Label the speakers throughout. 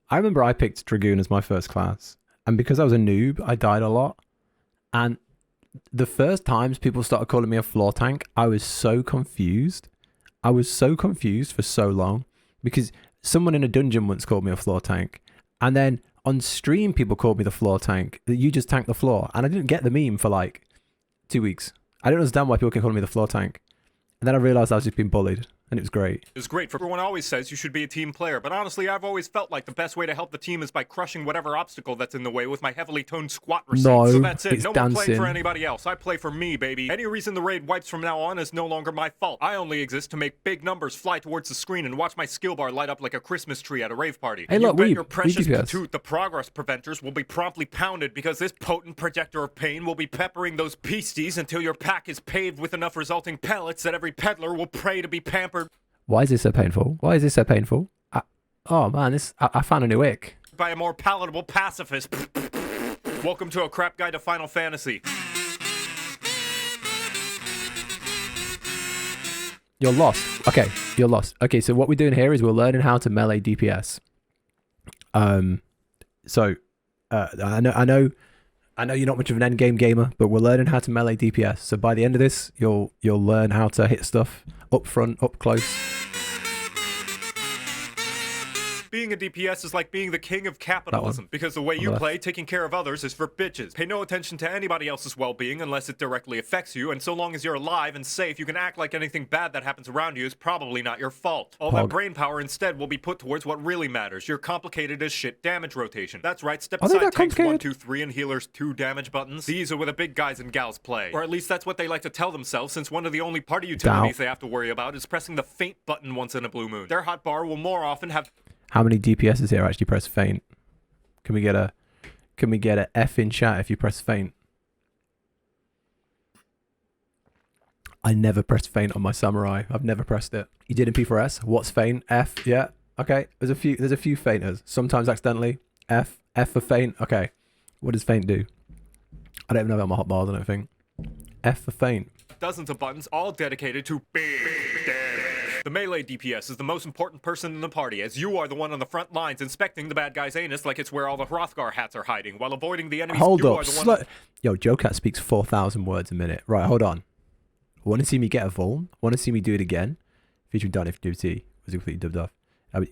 Speaker 1: I remember I picked Dragoon as my first class, and because I was a noob, I died a lot. And the first times people started calling me a floor tank, I was so confused. I was so confused for so long because someone in a dungeon once called me a floor tank, and then on stream people called me the floor tank. That you just tank the floor, and I didn't get the meme for like 2 weeks. I don't understand why people keep calling me the floor tank, and then I realized I was just being bullied. And it was great.
Speaker 2: It's great for everyone always says you should be a team player, but honestly, I've always felt like the best way to help the team is by crushing whatever obstacle that's in the way with my heavily toned squat routine.
Speaker 1: No,
Speaker 2: so that's it.
Speaker 1: it's
Speaker 2: No
Speaker 1: dancing.
Speaker 2: more playing for anybody else. I play for me, baby. Any reason the raid wipes from now on is no longer my fault. I only exist to make big numbers fly towards the screen and watch my skill bar light up like a Christmas tree at a rave party.
Speaker 1: Hey,
Speaker 2: and
Speaker 1: look,
Speaker 2: you bet
Speaker 1: we
Speaker 2: your precious
Speaker 1: DPS.
Speaker 2: patoot the progress preventers will be promptly pounded because this potent projector of pain will be peppering those beasties until your pack is paved with enough resulting pellets that every peddler will pray to be pampered.
Speaker 1: Why is this so painful? Why is this so painful? Oh man, I found a new ick.
Speaker 2: By a more palatable pacifist. Welcome to a crap guide to Final Fantasy.
Speaker 1: You're lost. Okay, you're lost. Okay, so what we're doing here is we're learning how to melee DPS. I know you're not much of an endgame gamer, but we're learning how to melee DPS. So by the end of this, you'll learn how to hit stuff up front, up close.
Speaker 2: Being a DPS is like being the king of capitalism, because the way you play, taking care of others, is for bitches. Pay no attention to anybody else's well-being unless it directly affects you, and so long as you're alive and safe, you can act like anything bad that happens around you is probably not your fault. All that brain power instead will be put towards what really matters, your complicated as shit damage rotation. That's right, step aside tanks 1, 2, 3, and healers 2 damage buttons. These are where the big guys and gals play. Or at least that's what they like to tell themselves, since one of the only party utilities they have to worry about is pressing the feint button once in a blue moon. Their hotbar will more often have...
Speaker 1: How many DPSs here actually press feint? Can we get a F in chat if you press feint? I never pressed feint on my samurai. I've never pressed it. You did in P4S? What's feint? F? Yeah. Okay. There's a few feinters. Sometimes accidentally. F for feint. Okay. What does feint do? I don't even know about my hotbars, I don't think. F for feint.
Speaker 2: Dozens of buttons all dedicated to big damage. The melee DPS is the most important person in the party, as you are the one on the front lines inspecting the bad guy's anus like it's where all the Hrothgar hats are hiding, while avoiding the enemies.
Speaker 1: Hold up. Yo, Jocat speaks 4,000 words a minute. Right, hold on. Want to see me get a vuln? Want to see me do it again? Featuring Don if DT was completely dubbed off.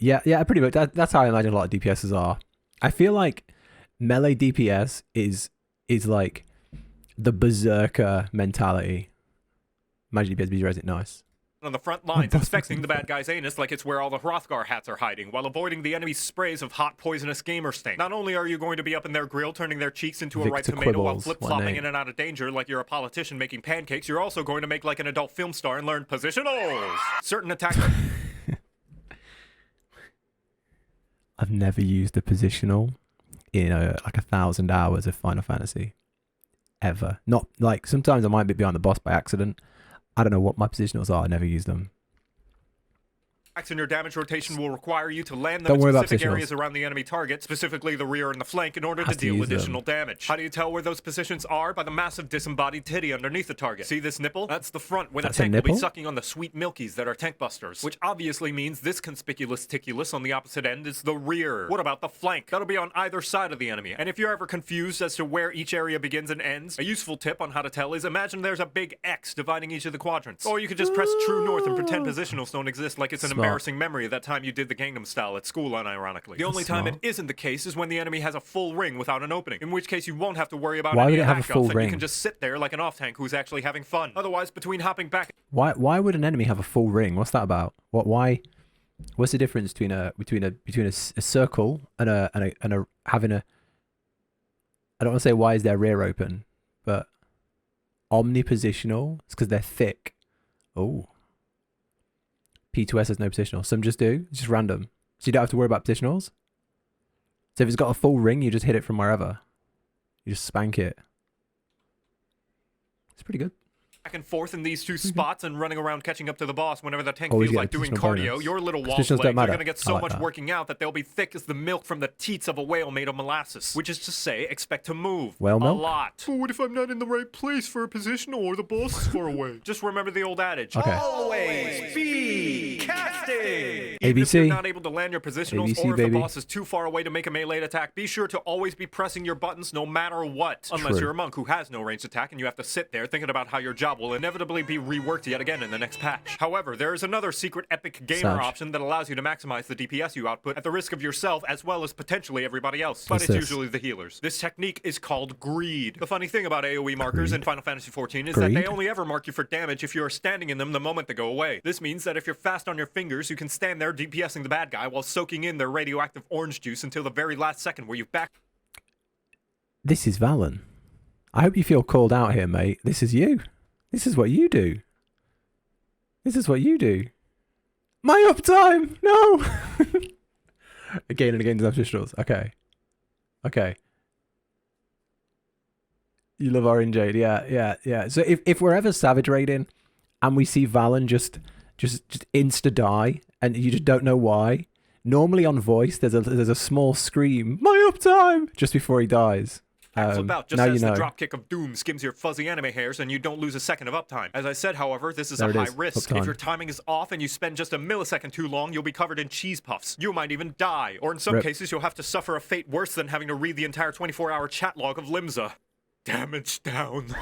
Speaker 1: Yeah, pretty much. That's how I imagine a lot of DPSs are. I feel like melee DPS is like the berserker mentality. Imagine DPS be it nice.
Speaker 2: On the front lines, inspecting the bad guy's anus like it's where all the Hrothgar hats are hiding, while avoiding the enemy's sprays of hot, poisonous gamer stain. Not only are you going to be up in their grill, turning their cheeks into a ripe tomato while flip-flopping in and out of danger like you're a politician making pancakes, you're also going to make like an adult film star and learn positionals. Certain attacks...
Speaker 1: I've never used a positional in like 1,000 hours of Final Fantasy. Ever. Not like, sometimes I might be behind the boss by accident. I don't know what my positionals are. I never use them.
Speaker 2: In your damage rotation will require you to land them in specific areas around the enemy target, specifically the rear and the flank, in order to deal additional damage. How do you tell where those positions are? By the massive disembodied titty underneath the target. See this nipple? That's the front, where the tank will be sucking on the sweet milkies that are tank busters. Which obviously means this conspicuous ticulus on the opposite end is the rear. What about the flank? That'll be on either side of the enemy. And if you're ever confused as to where each area begins and ends, a useful tip on how to tell is imagine there's a big X dividing each of the quadrants. Or you could just press true north and pretend positionals don't exist like it's an embarrassing memory of that time you did the Gangnam Style at school, unironically. The only time it isn't the case is when the enemy has a full ring without an opening, in which case you won't have to worry about any of that guff, and you can just sit there like an off-tank who's actually having fun. Otherwise, between hopping back...
Speaker 1: Why would an enemy have a full ring? What's that about? Why? What's the difference between a circle and a having a... I don't want to say why is their rear open, but omnipositional? It's because they're thick. Oh. P2S has no positional. Some just do. It's just random. So you don't have to worry about positionals. So if it's got a full ring, you just hit it from wherever. You just spank it. It's pretty good.
Speaker 2: Back and forth in these two spots and running around catching up to the boss whenever the tank feels like doing cardio. Your little wall's legs are going to get so much working out that they'll be thick as the milk from the teats of a whale made of molasses. Which is to say, expect to move.
Speaker 1: Whale milk?
Speaker 2: A lot. But what if I'm not in the right place for a positional or the boss is far away? Just remember the old adage. Always be casting. Ready! Even if you're not able to land your positionals,
Speaker 1: ABC,
Speaker 2: or if
Speaker 1: baby.
Speaker 2: the boss is too far away to make a melee attack, be sure to always be pressing your buttons no matter what. Unless you're a monk who has no ranged attack and you have to sit there thinking about how your job will inevitably be reworked yet again in the next patch. However, there is another secret epic gamer option that allows you to maximize the DPS you output at the risk of yourself as well as potentially everybody else. But it's usually the healers. This technique is called greed. The funny thing about AoE markers in Final Fantasy XIV is that they only ever mark you for damage if you are standing in them the moment they go away. This means that if you're fast on your fingers, you can stand there DPSing the bad guy while soaking in their radioactive orange juice until the very last second where you've back.
Speaker 1: This is Valen. I hope you feel called out here, mate. This is you. This is what you do. This is what you do. My uptime! No! Again and again to officials. Okay. Okay. You love Orange Jade. Yeah. So if we're ever Savage raiding and we see Valen just insta-die and you just don't know why, normally on voice there's a small scream, my uptime, just before he dies.
Speaker 2: About just as the dropkick of doom skims your fuzzy anime hairs and you don't lose a second of uptime. As I said, however, this is a high risk. If your timing is off and you spend just a millisecond too long, you'll be covered in cheese puffs. You might even die, or in some cases you'll have to suffer a fate worse than having to read the entire 24-hour chat log of Limsa. Damage down.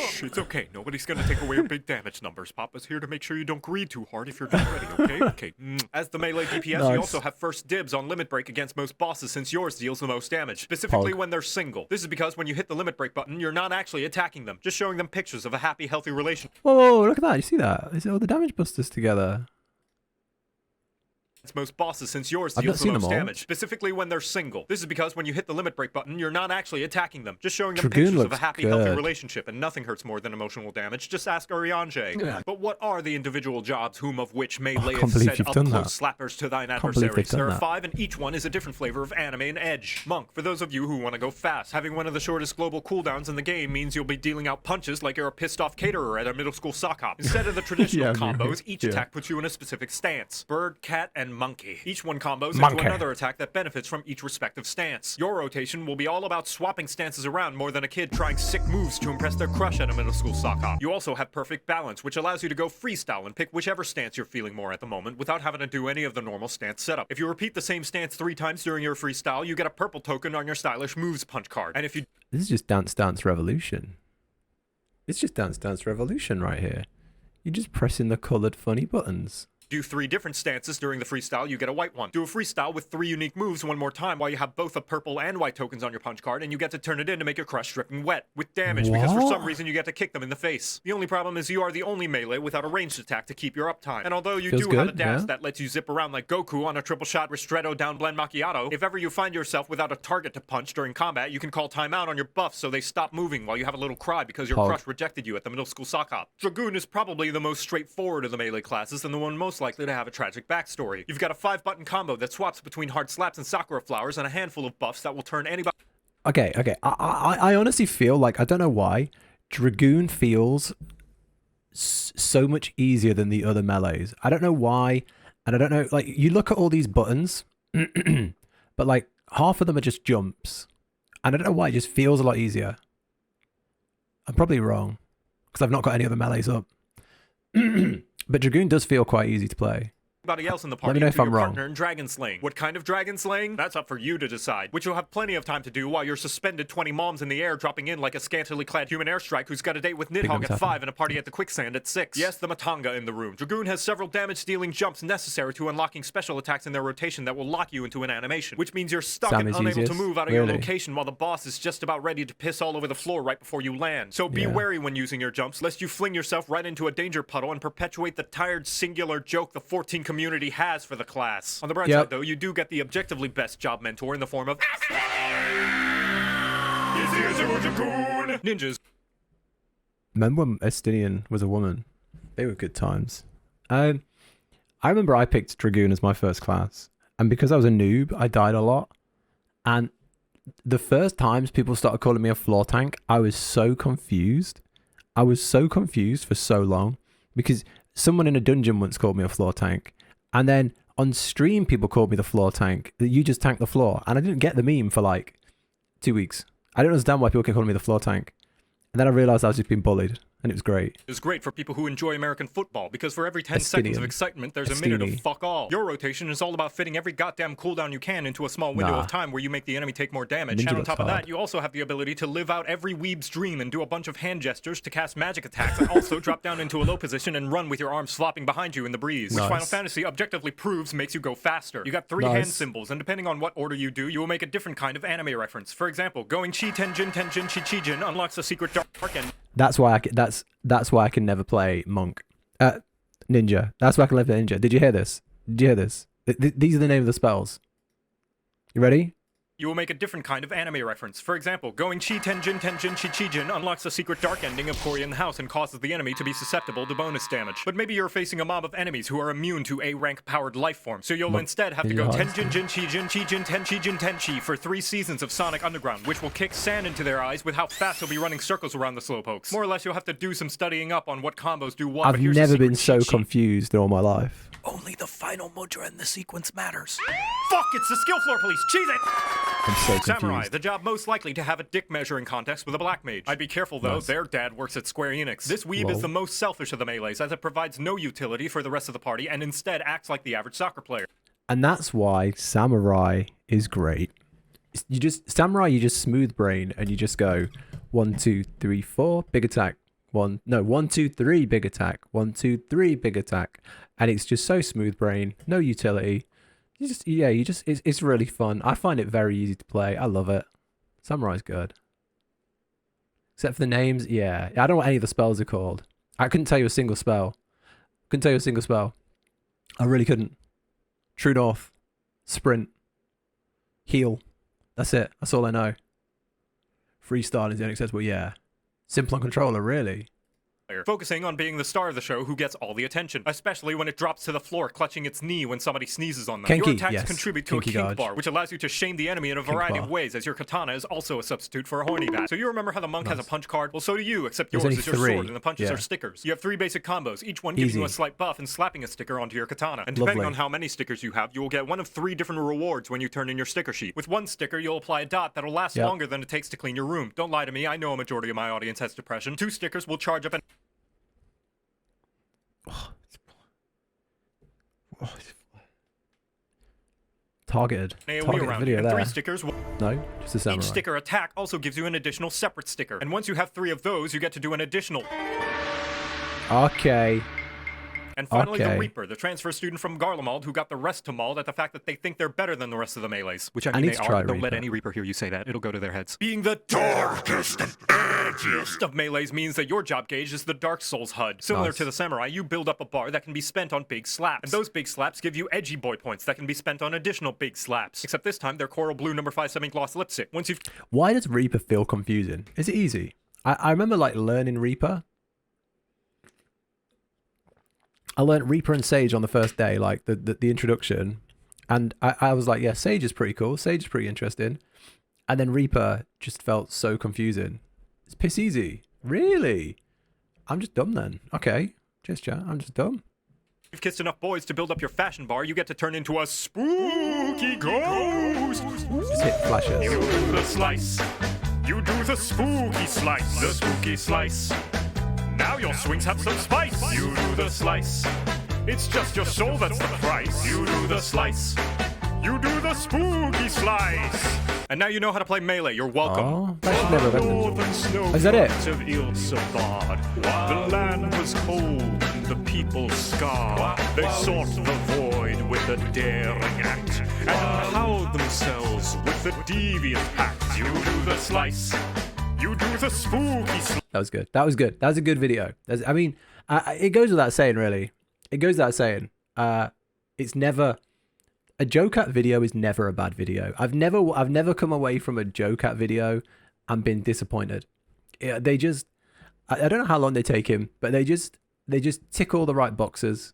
Speaker 2: Shh, it's okay. Nobody's gonna take away your big damage numbers. Papa's here to make sure you don't greed too hard if you're not ready, okay? Okay. As the melee DPS, you also have first dibs on limit break against most bosses since yours deals the most damage, specifically when they're single. This is because when you hit the limit break button, you're not actually attacking them, just showing them pictures of a happy, healthy relationship.
Speaker 1: Whoa, look at that. You see that? Is it all the damage busters together?
Speaker 2: It's most bosses since yours deals the most damage, specifically when they're single. This is because when you hit the limit break button, you're not actually attacking them, just showing them pictures of a happy, healthy relationship, and nothing hurts more than emotional damage. Just ask Ariange. Yeah. But what are the individual jobs whom of which melee is said up-close slappers to thine adversaries? There are 5, and each one is a different flavor of anime and edge. Monk, for those of you who want to go fast, having one of the shortest global cooldowns in the game means you'll be dealing out punches like you're a pissed-off caterer at a middle school sock hop. Instead of the traditional combos, each attack puts you in a specific stance. Bird, cat, and monkey. Each one combos into another attack that benefits from each respective stance. Your rotation will be all about swapping stances around more than a kid trying sick moves to impress their crush at a middle school sock hop. You also have perfect balance, which allows you to go freestyle and pick whichever stance you're feeling more at the moment without having to do any of the normal stance setup. If you repeat the same stance 3 times during your freestyle, you get a purple token on your stylish moves punch card. And if you...
Speaker 1: This is just Dance Dance Revolution. It's just Dance Dance Revolution right here. You're just pressing the coloured funny buttons.
Speaker 2: Do 3 different stances during the freestyle, you get a white one. Do a freestyle with 3 unique moves one more time while you have both the purple and white tokens on your punch card, and you get to turn it in to make your crush dripping wet with damage because for some reason you get to kick them in the face. The only problem is you are the only melee without a ranged attack to keep your uptime. And although you do have a dash that lets you zip around like Goku on a triple shot Ristretto down blend macchiato, if ever you find yourself without a target to punch during combat, you can call timeout on your buffs so they stop moving while you have a little cry because your crush rejected you at the middle school sock hop. Dragoon is probably the most straightforward of the melee classes and the one most likely to have a tragic backstory. You've got a 5-button combo that swaps between hard slaps and sakura flowers and a handful of buffs that will turn anybody...
Speaker 1: Okay. I honestly feel like, I don't know why, Dragoon feels so much easier than the other melees. I don't know why, and I don't know, like, you look at all these buttons, but like, half of them are just jumps. And I don't know why, it just feels a lot easier. I'm probably wrong, because I've not got any other melees up. But Dragoon does feel quite easy to play.
Speaker 2: Anybody else in the party to your partner in dragon slaying. What kind of dragon slaying? That's up for you to decide, which you'll have plenty of time to do while you're suspended 20 moms in the air dropping in like a scantily clad human airstrike who's got a date with Nidhogg at 5 and a party at the quicksand at 6. Yes, the Matanga in the room. Dragoon has several damage-dealing jumps necessary to unlocking special attacks in their rotation that will lock you into an animation, which means you're stuck and unable to move out of your location while the boss is just about ready to piss all over the floor right before you land. So be wary when using your jumps, lest you fling yourself right into a danger puddle and perpetuate the tired singular joke the 14 community has for the class. On the bright side, though, you do get the objectively best job mentor in the form of ninjas.
Speaker 1: Remember when Estinian was a woman? They were good times. I remember I picked Dragoon as my first class, and because I was a noob, I died a lot. And the first times people started calling me a floor tank, I was so confused. I was so confused for so long because someone in a dungeon once called me a floor tank. And then on stream, people called me the floor tank, that you just tank the floor. And I didn't get the meme for like 2 weeks. I don't understand why people kept calling me the floor tank. And then I realized I was just being bullied. and it was great.
Speaker 2: Is great for people who enjoy American football, because for every 10 seconds of excitement, there's a minute of fuck all. Your rotation is all about fitting every goddamn cooldown you can into a small window of time where you make the enemy take more damage. And on top of that, you also have the ability to live out every weeb's dream and do a bunch of hand gestures to cast magic attacks, and also drop down into a low position and run with your arms flopping behind you in the breeze. Which Final Fantasy objectively proves makes you go faster. You got 3 hand symbols, and depending on what order you do, you will make a different kind of anime reference. For example, going Chi Tenjin Tenjin Chi Chijin unlocks a secret dark end.
Speaker 1: That's why I can never play Monk. Ninja. That's why I can never play Ninja. Did you hear this? Did you hear this? These are the name of the spells. You ready?
Speaker 2: You will make a different kind of anime reference. For example, going Chi Tenjin Tenjin Chi Chijin unlocks a secret dark ending of Cory in the house and causes the enemy to be susceptible to bonus damage. But maybe you're facing a mob of enemies who are immune to A-rank powered life forms, so you'll instead have to go Tenjin Jin Chijin Chijin Ten Chijin Tenchi for 3 seasons of Sonic Underground, which will kick sand into their eyes with how fast you'll be running circles around the slowpokes. More or less, you'll have to do some studying up on what combos do what.
Speaker 1: I've never been so confused in all my life.
Speaker 2: Only the final mudra in the sequence matters. Fuck, it's the skill floor police. Cheese it!
Speaker 1: I'm so confused.
Speaker 2: Samurai, the job most likely to have a dick measuring contest with a black mage. I'd be careful though, their dad works at Square Enix. This weeb is the most selfish of the melees, as it provides no utility for the rest of the party and instead acts like the average soccer player.
Speaker 1: And that's why Samurai is great. You just smooth brain and you just go 1, 2, 3, 4, big attack. 1, 2, 3, big attack. 1, 2, 3, big attack. And it's just so smooth brain, no utility. It's really fun. I find it very easy to play. I love it. Samurai's good. Except for the names, yeah. I don't know what any of the spells are called. I couldn't tell you a single spell. I really couldn't. True North. Sprint. Heal. That's it. That's all I know. Freestyle is the inaccessible, yeah. Simple on controller, really.
Speaker 2: Focusing on being the star of the show who gets all the attention, especially when it drops to the floor clutching its knee when somebody sneezes on them.
Speaker 1: Kenki,
Speaker 2: your attacks contribute to a kink bar, which allows you to shame the enemy in a variety of ways, as your katana is also a substitute for a horny bat. So you remember how the monk has a punch card? Well, so do you, except yours is your sword and the punches are stickers. You have 3 basic combos, each one giving you a slight buff and slapping a sticker onto your katana. And depending on how many stickers you have, you will get one of 3 different rewards when you turn in your sticker sheet. With 1 sticker, you'll apply a dot that'll last longer than it takes to clean your room. Don't lie to me, I know a majority of my audience has depression. 2 stickers will charge up an
Speaker 1: Targeted video
Speaker 2: and
Speaker 1: there.
Speaker 2: 3 stickers.
Speaker 1: No, just a samurai.
Speaker 2: Each sticker attack also gives you an additional separate sticker. And once you have 3 of those, you get to do an additional.
Speaker 1: Okay.
Speaker 2: And finally, the Reaper, the transfer student from Garlemald who got the rest to mauled at the fact that they think they're better than the rest of the melees. Which I mean, they are. Don't let any Reaper hear you say that. It'll go to their heads. Being the darkest and edgiest of melees means that your job gauge is the Dark Souls HUD. Similar to the Samurai, you build up a bar that can be spent on big slaps. And those big slaps give you edgy boy points that can be spent on additional big slaps. Except this time, they're coral blue number 5 semi-gloss lipstick. Once you've...
Speaker 1: Why does Reaper feel confusing? Is it easy? I remember like learning Reaper. I learned Reaper and Sage on the first day, like the introduction. And I was like, yeah, Sage is pretty cool. Sage is pretty interesting. And then Reaper just felt so confusing. It's piss easy. Really? I'm just dumb then. Okay. Cheers, chat. I'm just dumb.
Speaker 2: You've kissed enough boys to build up your fashion bar, you get to turn into a spooky ghost.
Speaker 1: Just hit flashes.
Speaker 2: You do the slice. You do the spooky slice. The spooky slice. Now your swings have some spice. You do the slice. It's just your soul that's the price. You do the slice. You do the spooky slice. And now you know how to play Melee. You're welcome.
Speaker 1: Oh, that's never happened. Is that it?
Speaker 2: The land was cold and the people scarred. They sought the void with a daring act and empowered themselves with the deviant pact. You do the slice. You do the spooky slice.
Speaker 1: That was good. That was good. That was a good video. I mean, it goes without saying, really. It goes without saying. It's never... A Jocat video is never a bad video. I've never come away from a Jocat video and been disappointed. They just... I don't know how long they take him, but they just tick all the right boxes.